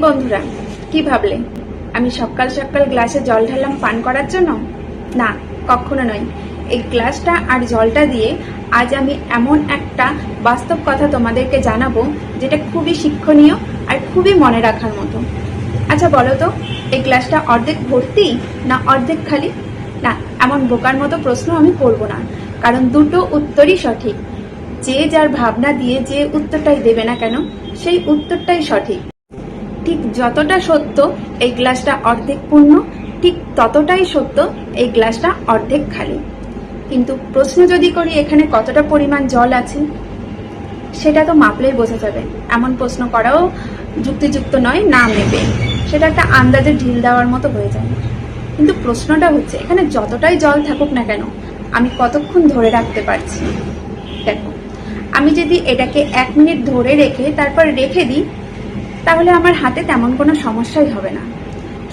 বন্ধুরা, কি ভাবলে আমি সকাল সকাল গ্লাসে জল ঢাললাম পান করার জন্য? না, কখনো নয়। এই গ্লাসটা আর জলটা দিয়ে আজ আমি এমন একটা বাস্তব কথা তোমাদেরকে জানাবো, যেটা খুবই শিক্ষণীয় আর খুবই মনে রাখার মতো। আচ্ছা বলো তো, এই গ্লাসটা অর্ধেক ভর্তি না অর্ধেক খালি? না, এমন বোকার মতো প্রশ্ন আমি করব না, কারণ দুটো উত্তরই সঠিক। যে যার ভাবনা দিয়ে যে উত্তরটাই দেবে না কেন, সেই উত্তরটাই সঠিক। ঠিক যতটা সত্য এই গ্লাসটা অর্ধেক পূর্ণ, ঠিক ততটাই সত্য এই গ্লাসটা অর্ধেক খালি। কিন্তু প্রশ্ন যদি করি এখানে কতটা পরিমাণ জল আছে, সেটা তো মাপলেই বোঝা যাবে। এমন প্রশ্ন করাও যুক্তিযুক্ত নয়, না মেপে। সেটা একটা আন্দাজে ঢিল দেওয়ার মতো হয়ে যায়। কিন্তু প্রশ্নটা হচ্ছে, এখানে যতটাই জল থাকুক না কেন, আমি কতক্ষণ ধরে রাখতে পারছি। দেখো, আমি যদি এটাকে 1 মিনিট ধরে রেখে তারপর রেখে দিই, তাহলে আমার হাতে তেমন কোনো সমস্যাই হবে না।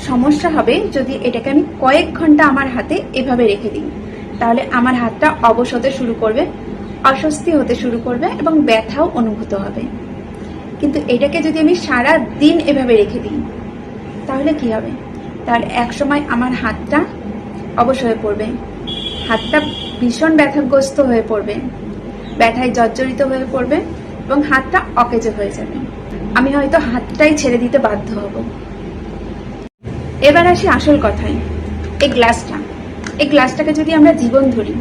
সমস্যা হবে যদি এটাকে আমি কয়েক ঘন্টা আমার হাতে এভাবে রেখে দিই, তাহলে আমার হাতটা অবশ হতে শুরু করবে, অস্বস্তি হতে শুরু করবে এবং ব্যথাও অনুভূত হবে। কিন্তু এটাকে যদি আমি সারা দিন এভাবে রেখে দিই, তাহলে কি হবে? তাহলে এক সময় আমার হাতটা অবশ হয়ে পড়বে, হাতটা ভীষণ ব্যথাগ্রস্ত হয়ে পড়বে, ব্যথায় জর্জরিত হয়ে পড়বে এবং হাতটা অকেজো হয়ে যাবে। আমি হয়তো হাতটাই ছেড়ে দিতে বাধ্য হব। এবার আসি আসল কথায়। এই গ্লাসটাকে যদি আমরা জীবন ধরি,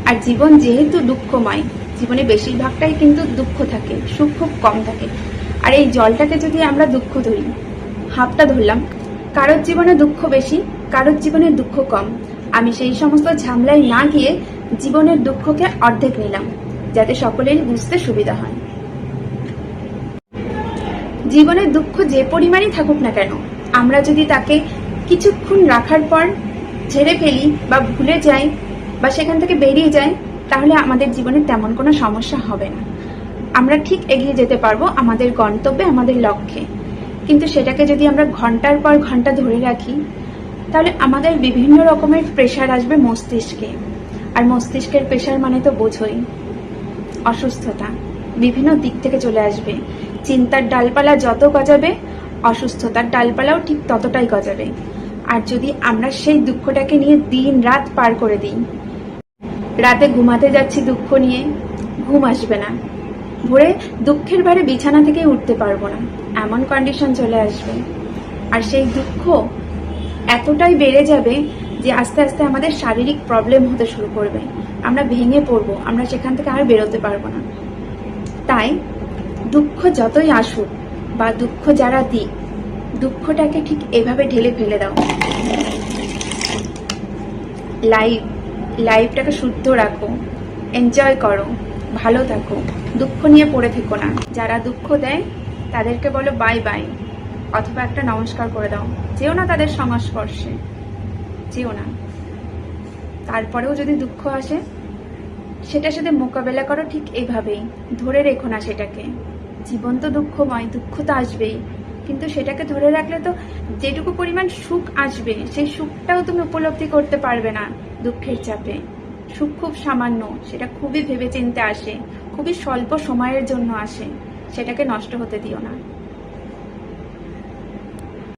আর জীবন যেহেতু দুঃখময়, জীবনে বেশিরভাগটাই কিন্তু দুঃখ থাকে, সুখ খুব কম থাকে। আর এই জলটাকে যদি আমরা দুঃখ ধরি, হাফটা ধরলাম, কারোর জীবনে দুঃখ বেশি, কারোর জীবনে দুঃখ কম। আমি সেই সমস্ত ঝামেলায় না গিয়ে জীবনের দুঃখকে অর্ধেক নিলাম, যাতে সকলেরই বুঝতে সুবিধা হয়। জীবনের দুঃখ যে পরিমাণই থাকুক না কেন, আমরা যদি তাকে কিছুক্ষণ রাখার পর ঝেড়ে ফেলি বা ভুলে যাই বা সেখান থেকে বেরিয়ে যাই, তাহলে আমাদের জীবনে তেমন কোনো সমস্যা হবে না। আমরা ঠিক এগিয়ে যেতে পারবো আমাদের গন্তব্যে, আমাদের লক্ষ্যে। কিন্তু সেটাকে যদি আমরা ঘন্টার পর ঘন্টা ধরে রাখি, তাহলে আমাদের বিভিন্ন রকমের প্রেশার আসবে মস্তিষ্কে। আর মস্তিষ্কের প্রেশার মানে তো বোঝোই, অসুস্থতা বিভিন্ন দিক থেকে চলে আসবে। চিন্তার ডালপালা যত গজাবে, অসুস্থতার ডালপালাও ঠিক ততটাই গজাবে। আর যদি আমরা সেই দুঃখটাকে নিয়ে দিন রাত পার করে দিই, রাতে ঘুমাতে যাচ্ছি দুঃখ নিয়ে, ঘুম আসবে না, ভোরে দুঃখের ভারে বিছানা থেকে উঠতে পারবো না, এমন কন্ডিশন চলে আসবে। আর সেই দুঃখ এতটাই বেড়ে যাবে যে আস্তে আস্তে আমাদের শারীরিক প্রবলেম হতে শুরু করবে, আমরা ভেঙে পড়বো, আমরা সেখান থেকে আর বেরোতে পারবো না। তাই দুঃখ যতই আসুক বা দুঃখ যারা দিক, দুঃখটাকে ঠিক এভাবে ঢেলে ফেলে দাও। লাইফটাকে শুদ্ধ রাখো, এনজয় করো, ভালো থাকো, দুঃখ নিয়ে পড়ে থেকো না। যারা দুঃখ দেয় তাদেরকে বলো বাই বাই, অথবা একটা নমস্কার করে দাও। যেও না তাদের সংস্পর্শে, যেও না। তারপরেও যদি দুঃখ আসে, সেটার সাথে মোকাবেলা করো ঠিক এইভাবেই, ধরে রেখো না সেটাকে। জীবন তো দুঃখময়, দুঃখ তো আসবেই, কিন্তু সেটাকে ধরে রাখলে তো যেটুকু পরিমাণ সুখ আসবে, সেই সুখটাও তুমি উপলব্ধি করতে পারবে না দুঃখের চাপে। সুখ খুব সামান্য, সেটা খুবই ভেবেচিন্তে আসে, খুবই স্বল্প সময়ের জন্য আসে। সেটাকে নষ্ট হতে দিও না।